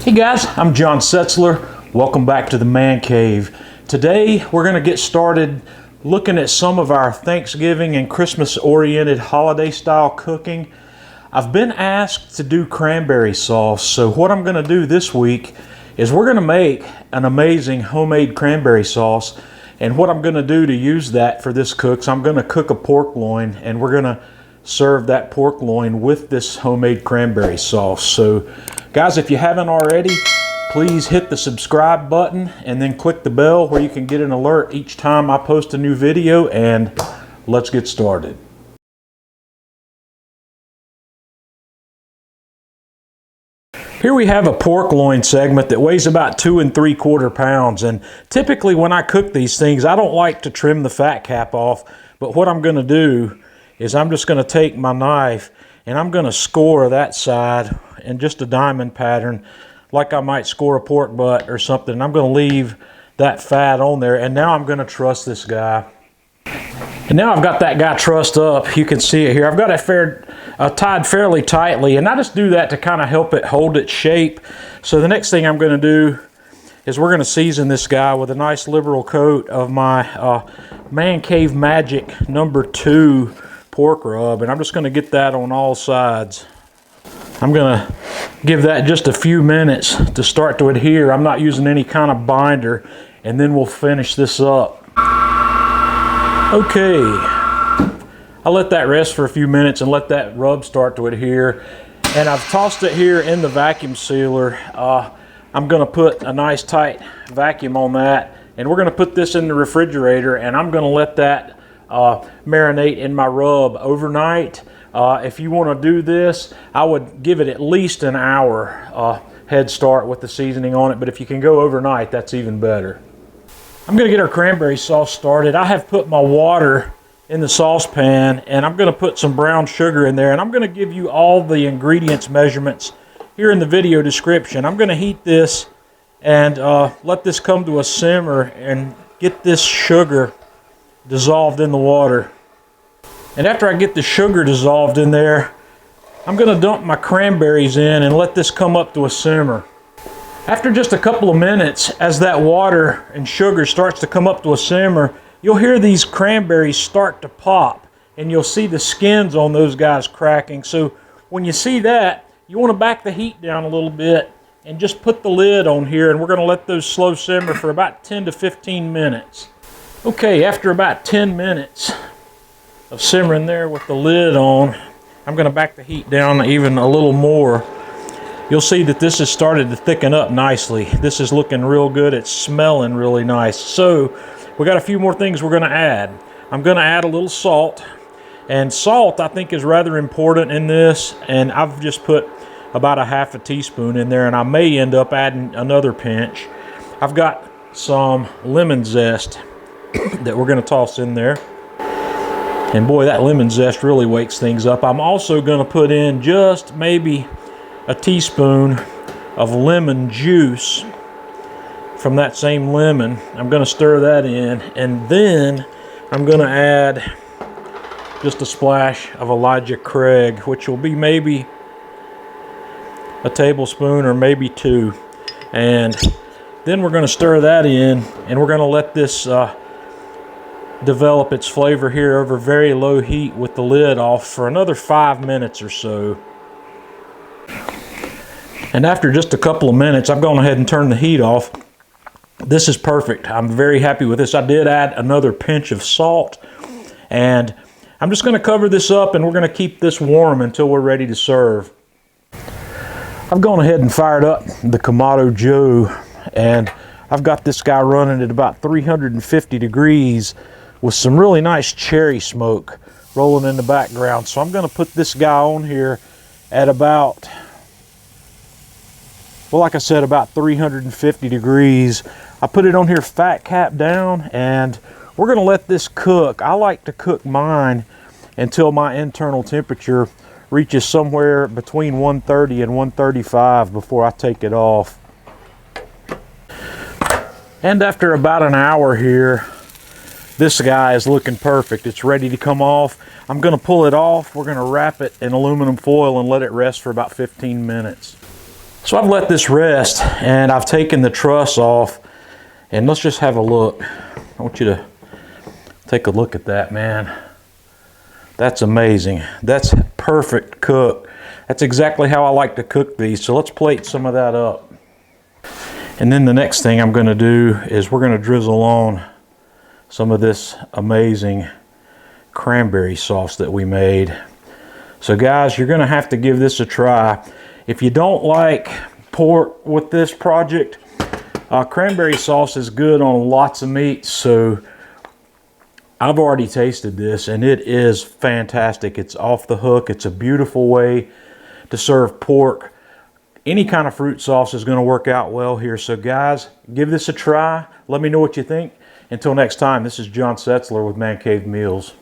Hey guys, I'm John Setzler. Welcome back to the Man Cave. Today we're going to get started looking at some of our Thanksgiving and Christmas oriented holiday style cooking. I've been asked to do cranberry sauce, so what I'm going to do this week is we're going to make an amazing homemade cranberry sauce. And what I'm going to do to use that for this cook, so I'm going to cook a pork loin and we're going to serve that pork loin with this homemade cranberry sauce. So guys, if you haven't already, please hit the subscribe button and then click the bell where you can get an alert each time I post a new video, and let's get started. Here we have a pork loin segment that weighs about 2 3/4 pounds, and typically when I cook these things I don't like to trim the fat cap off, but what I'm going to do is I'm just going to take my knife and I'm going to score that side in just a diamond pattern like I might score a pork butt or something. I'm going to leave that fat on there, and now I'm going to truss this guy. And now I've got that guy trussed up. You can see it here. I've got it tied fairly tightly, and I just do that to kind of help it hold its shape. So the next thing I'm going to do is we're going to season this guy with a nice liberal coat of my Man Cave Magic #2 pork rub, and I'm just going to get that on all sides. I'm going to give that just a few minutes to start to adhere. I'm not using any kind of binder, and then we'll finish this up. Okay, I'll let that rest for a few minutes and let that rub start to adhere. And I've tossed it here in the vacuum sealer. I'm going to put a nice tight vacuum on that, and we're going to put this in the refrigerator, and I'm going to let that marinate in my rub overnight. If you want to do this, I would give it at least an hour head start with the seasoning on it, but if you can go overnight, that's even better. I'm going to get our cranberry sauce started. I have put my water in the saucepan, and I'm going to put some brown sugar in there, and I'm going to give you all the ingredients measurements here in the video description. I'm going to heat this and let this come to a simmer and get this sugar dissolved in the water. And after I get the sugar dissolved in there, I'm going to dump my cranberries in and let this come up to a simmer. After just a couple of minutes, as that water and sugar starts to come up to a simmer, you'll hear these cranberries start to pop, and you'll see the skins on those guys cracking. So when you see that, you want to back the heat down a little bit and just put the lid on here, and we're going to let those slow simmer for about 10 to 15 minutes. Okay, after about 10 minutes of simmering there with the lid on, I'm going to back the heat down even a little more. You'll see that this has started to thicken up nicely. This is looking real good. It's smelling really nice. So we got a few more things we're going to add. I'm going to add a little salt, and salt I think is rather important in this, and I've just put about a ½ teaspoon in there, and I may end up adding another pinch. I've got some lemon zest that we're going to toss in there. And boy, that lemon zest really wakes things up. I'm also going to put in just maybe a teaspoon of lemon juice from that same lemon. I'm going to stir that in, and then I'm going to add just a splash of Elijah Craig, which will be maybe a tablespoon or maybe 2. And then we're going to stir that in, and we're going to let this develop its flavor here over very low heat with the lid off for another 5 minutes or so. And after just a couple of minutes, I've gone ahead and turned the heat off. This is perfect. I'm very happy with this. I did add another pinch of salt, and I'm just going to cover this up, and we're going to keep this warm until we're ready to serve. I've gone ahead and fired up the Kamado Joe, and I've got this guy running at about 350 degrees with some really nice cherry smoke rolling in the background. So I'm going to put this guy on here at about, well, like I said, about 350 degrees. I put it on here fat cap down, and we're going to let this cook. I like to cook mine until my internal temperature reaches somewhere between 130 and 135 before I take it off. And after about an hour here, this guy is looking perfect. It's ready to come off. I'm going to pull it off. We're going to wrap it in aluminum foil and let it rest for about 15 minutes. So I've let this rest and I've taken the truss off, and let's just have a look. I want you to take a look at that, man. That's amazing. That's perfect cook. That's exactly how I like to cook these. So let's plate some of that up. And then the next thing I'm going to do is we're going to drizzle on some of this amazing cranberry sauce that we made. So guys, you're going to have to give this a try. If you don't like pork with this project, cranberry sauce is good on lots of meats. So I've already tasted this and it is fantastic. It's off the hook. It's a beautiful way to serve pork. Any kind of fruit sauce is going to work out well here. So guys, give this a try. Let me know what you think. Until next time, this is John Setzler with Man Cave Meals.